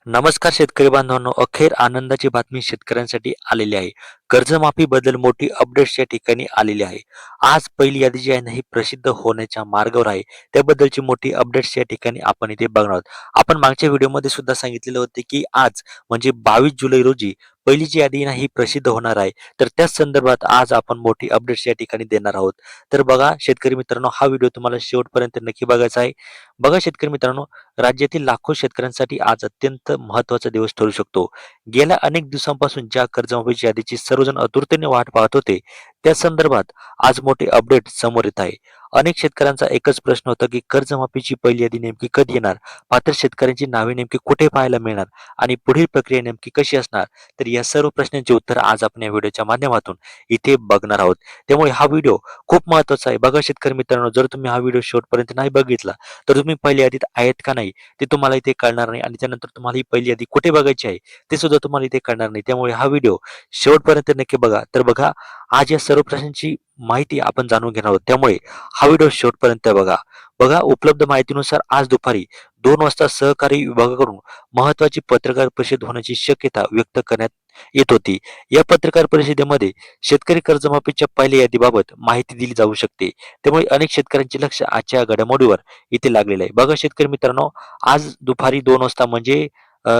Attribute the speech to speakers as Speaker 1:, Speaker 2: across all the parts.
Speaker 1: नमस्कार शेतकरी बांधवांनो, अखेर आनंदाची बातमी शेतकऱ्यांसाठी आलेली आहे. कर्जमाफीबद्दल मोठी अपडेट्स या ठिकाणी आलेली आहे. आज पहिली यादी जी आहे ना, ही प्रसिद्ध होण्याच्या मार्गावर आहे. त्याबद्दलची मोठी अपडेट्स या ठिकाणी आपण इथे बघणार आहोत. आपण मागच्या व्हिडिओमध्ये सुद्धा सांगितलेलं होते, की आज म्हणजे 22 जुलै रोजी पहिली जी यादी आहे ना, ही प्रसिद्ध होणार आहे. तर त्याच संदर्भात आज आपण मोठी अपडेट्स या ठिकाणी देणार आहोत. तर बघा शेतकरी मित्रांनो, हा व्हिडिओ तुम्हाला शेवटपर्यंत नक्की बघायचा आहे. बघा शेतकरी मित्रांनो, राज्यातील लाखो शेतकऱ्यांसाठी आज अत्यंत महत्त्वाचा दिवस ठरू शकतो. गेल्या अनेक दिवसांपासून ज्या कर्जमाफीच्या यादीची सर्वजण आतुरतेने वाट पाहत होते, त्या संदर्भात आज मोठे अपडेट समोर येत आहे. अनेक शेतकऱ्यांचा एकच प्रश्न होता, की कर्जमाफीची पहिली यादी नेमकी कधी येणार? पात्र शेतकऱ्यांची नावे नेमकी कुठे पाहायला मिळणार? आणि पुढील प्रक्रिया नेमकी कशी असणार? तर या सर्व प्रश्नांची उत्तर आज आपण या व्हिडिओच्या माध्यमातून इथे बघणार आहोत. त्यामुळे हा व्हिडिओ खूप महत्त्वाचा आहे. बघा शेतकरी मित्रांनो, जर तुम्ही हा व्हिडिओ शेवटपर्यंत नाही बघितला, तर तुम्ही पहिल्या यादीत आहेत का नाही ते तुम्हाला इथे कळणार नाही आणि त्यानंतर तुम्हाला ही पहिली यादी कुठे बघायची आहे ते सुद्धा तुम्हाला इथे कळणार नाही. त्यामुळे हा व्हिडिओ शेवटपर्यंत नक्की बघा. तर बघा, आज या सर्व प्रश्नांची माहिती आपण जाणून घेणार आहोत. त्यामुळे हा व्हिडिओ शेवटपर्यंत बघा. बघा, उपलब्ध माहितीनुसार आज दुपारी 2 वाजता सहकारी विभागाकडून महत्त्वाची पत्रकार परिषद होण्याची शक्यता व्यक्त करण्यात येत होती. या पत्रकार परिषदेमध्ये शेतकरी कर्जमाफीच्या पहिल्या यादीबाबत माहिती दिली जाऊ शकते. त्यामुळे अनेक शेतकऱ्यांचे लक्ष आजच्या घडामोडीवर इथे लागलेलं आहे. बघा शेतकरी मित्रांनो, आज दुपारी 2 वाजता म्हणजे अ,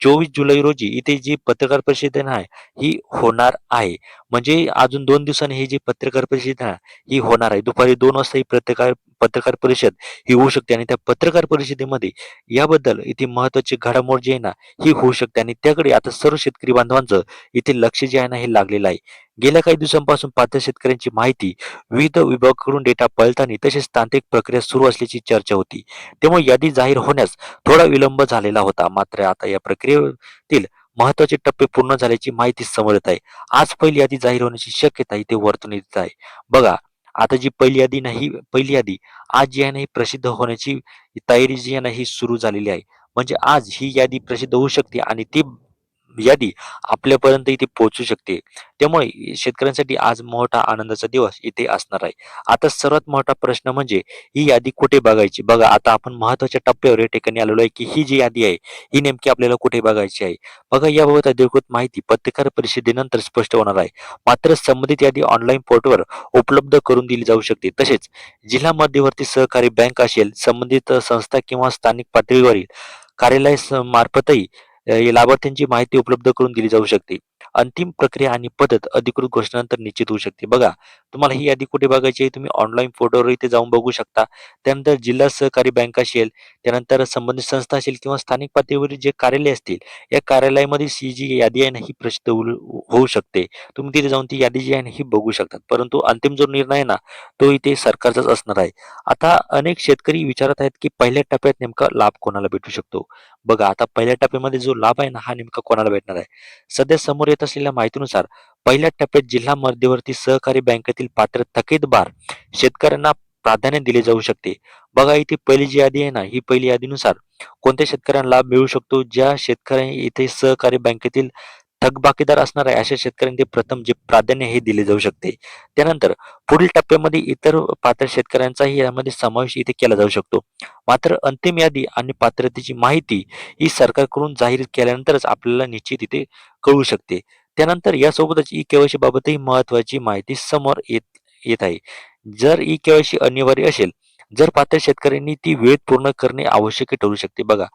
Speaker 1: 24 जुलै रोजी इथे जी पत्रकार परिषद आहे ना, ही होणार आहे. म्हणजे अजून 2 दिवसांनी ही जी पत्रकार परिषद आहे ना, ही होणार आहे. दुपारी 2 वाजता ही पत्रकार पत्रकार परिषद ही होऊ शकते आणि त्या पत्रकार परिषदेमध्ये याबद्दल इथे महत्त्वाची घडामोड जी आहे ना, ही होऊ शकते आणि त्याकडे आता सर्व शेतकरी बांधवांचं इथे लक्ष जे आहे ना, हे लागलेलं आहे. गेल्या काही दिवसांपासून पात्र शेतकऱ्यांची माहिती विविध विभागाकडून डेटा पडताळणी तसेच तांत्रिक प्रक्रिया सुरू असल्याची चर्चा होती. त्यामुळे यादी जाहीर होण्यास थोडा विलंब झालेला होता. मात्र आता या प्रक्रियेतील महत्त्वाचे टप्पे पूर्ण झाल्याची माहिती समोर येत आहे. आज पहिली यादी जाहीर होण्याची शक्यता इथे वर्तवण्यात येत आहे. बघा, आता जी पहिली यादी नाही, पहिली यादी आज जी आहे ना, ही प्रसिद्ध होण्याची तयारी जी आहे ना, ही सुरू झालेली आहे. म्हणजे आज ही यादी प्रसिद्ध होऊ शकते आणि ती यादी आपल्यापर्यंत इथे पोहोचू शकते. त्यामुळे शेतकऱ्यांसाठी आज मोठा आनंदाचा दिवस इथे असणार आहे. आता सर्वात मोठा प्रश्न म्हणजे ही यादी कुठे बघायची? बघा, आता आपण महत्त्वाच्या टप्प्यावर या ठिकाणी आलेलो आहे, की ही जी यादी आहे, ही नेमकी आपल्याला कुठे बघायची आहे? बघा, याबाबत अधिकृत माहिती पत्रकार परिषदेनंतर स्पष्ट होणार आहे. मात्र संबंधित यादी ऑनलाईन पोर्टलवर उपलब्ध करून दिली जाऊ शकते. तसेच जिल्हा मध्यवर्ती सहकारी बँक असेल, संबंधित संस्था किंवा स्थानिक पातळीवरील कार्यालय मार्फतही लाभार्थ्यांची माहिती उपलब्ध करून दिली जाऊ शकते. अंतिम प्रक्रिया आणि पद्धत अधिकृत घोषणानंतर निश्चित होऊ शकते. बघा, तुम्हाला ही यादी कुठे बघायची आहे? तुम्ही ऑनलाईन पोर्टलवर इथे जाऊन बघू शकता. त्यानंतर जिल्हा सहकारी बँक असेल, त्यानंतर संबंधित संस्था असेल किंवा स्थानिक पातळीवरील जे कार्यालय असतील, या कार्यालयामध्ये ही जी यादी आहे ना, ही प्रसिद्ध होऊ शकते. तुम्ही तिथे जाऊन ती यादी जी आहे ना, ही बघू शकतात. परंतु अंतिम जो निर्णय आहे ना, तो इथे सरकारचाच असणार आहे. आता अनेक शेतकरी विचारत आहेत, की पहिल्या टप्प्यात नेमका लाभ कोणाला भेटू शकतो? बघा, आता पहिल्या टप्प्यामध्ये जो लाभ आहे ना, हा नेमका कोणाला भेटणार आहे? सध्या समोर येत असलेल्या माहितीनुसार पहिल्या टप्प्यात जिल्हा मध्यवर्ती सहकारी बँकेतील पात्र थकीतदार शेतकऱ्यांना प्राधान्य दिले जाऊ शकते. बघा, इथे पहिली जी यादी आहे ना, ही पहिली यादीनुसार कोणत्या शेतकऱ्यांना लाभ मिळू शकतो? ज्या शेतकऱ्यांनी इथे सहकारी बँकेतील थकबाकीदार असणार आहे, अशा शेतकऱ्यांना ते प्रथम जे प्राधान्य हे दिले जाऊ शकते. त्यानंतर पुढील टप्प्यामध्ये इतर पात्र शेतकऱ्यांचाही यामध्ये समावेश इथे केला जाऊ शकतो. मात्र अंतिम यादी आणि पात्रतेची माहिती ही सरकारकडून जाहीर केल्यानंतरच आपल्याला निश्चित इथे कळू शकते. त्यानंतर यासोबतच ई-के-वाय-सी बाबतही महत्त्वाची माहिती समोर येत येत आहे. जर ई-के-वाय-सी अनिवार्य असेल, जर पात्र शेतकऱ्यांनी ती वेळेत पूर्ण करणे आवश्यक ठरू शकते. बघा,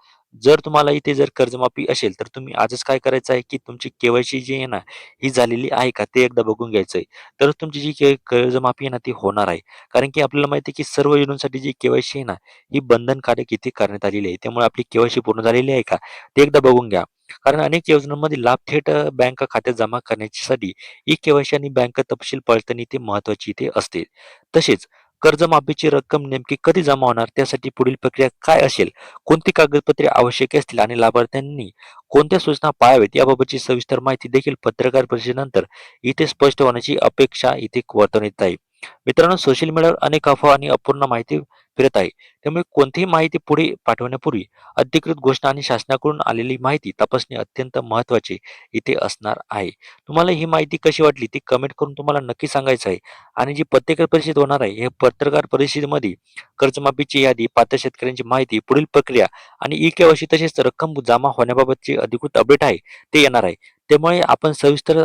Speaker 1: जर तुम्हाला इथे जर कर्जमाफी असेल, तर तुम्ही आजच काय करायचं आहे, की तुमची के-वाय-सी जी आहे ना, ही झालेली आहे का? ते एकदा बघून घ्यायचं आहे. तरच तुमची जी कर्जमाफी आहे ना, ती होणार आहे. कारण की आपल्याला माहिती आहे, की सर्व योजनांसाठी जी के-वाय-सी आहे ना, ही बंधनकारक इथे करण्यात आलेली आहे. त्यामुळे आपली के-वाय-सी पूर्ण झालेली आहे का? ते एकदा बघून घ्या. कारण अनेक योजनांमध्ये लाभ थेट बँक खात्यात जमा करण्यासाठी ई-के-वाय-सी आणि बँक तपशील पडताळणी ती महत्त्वाची इथे असते. तसेच कर्जमाफीची रक्कम नेमकी कधी जमा होणार, त्यासाठी पुढील प्रक्रिया काय असेल, कोणती कागदपत्रे आवश्यक असतील आणि लाभार्थ्यांनी कोणत्या सूचना पाळाव्यात याबाबतची सविस्तर माहिती देखील पत्रकार परिषदेनंतर इथे स्पष्ट होण्याची अपेक्षा इथे वर्तवण्यात आहे. मित्रांनो, सोशल मीडियावर अनेक अफवा आणि अपूर्ण माहिती फिरत आहे. त्यामुळे कोणतीही माहिती पुढे पाठवण्यापूर्वी अधिकृत घोषणा आणि शासनाकडून आलेली माहिती तपासणे अत्यंत महत्त्वाचे इथे असणार आहे. तुम्हाला ही माहिती कशी वाटली ती कमेंट करून तुम्हाला नक्की सांगायचं आहे. आणि जी पत्रकार परिषद होणार आहे, हे पत्रकार परिषदेमध्ये कर्जमाफीची यादी, पात्र शेतकऱ्यांची माहिती, पुढील प्रक्रिया आणि ई-केवायसी तसेच रक्कम जमा होण्याबाबतचे अधिकृत अपडेट आहे, ते येणार आहे. त्यामुळे आपण सविस्तर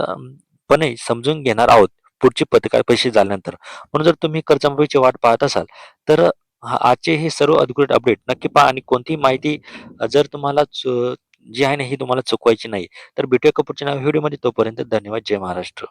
Speaker 1: पणे समजून घेणार आहोत पुढची पत्रकार परिषद झाल्यानंतर. म्हणून जर तुम्ही कर्जमाफीची वाट पाहत असाल, तर आजचे हे सर्व अधिकृत अपडेट नक्की पहा आणि कोणतीही माहिती जर तुम्हाला जी आहे ना, ही तुम्हाला चुकवायची नाही. तर भेटूया एका पुढच्या नव्या व्हिडिओमध्ये. तोपर्यंत धन्यवाद. जय महाराष्ट्र.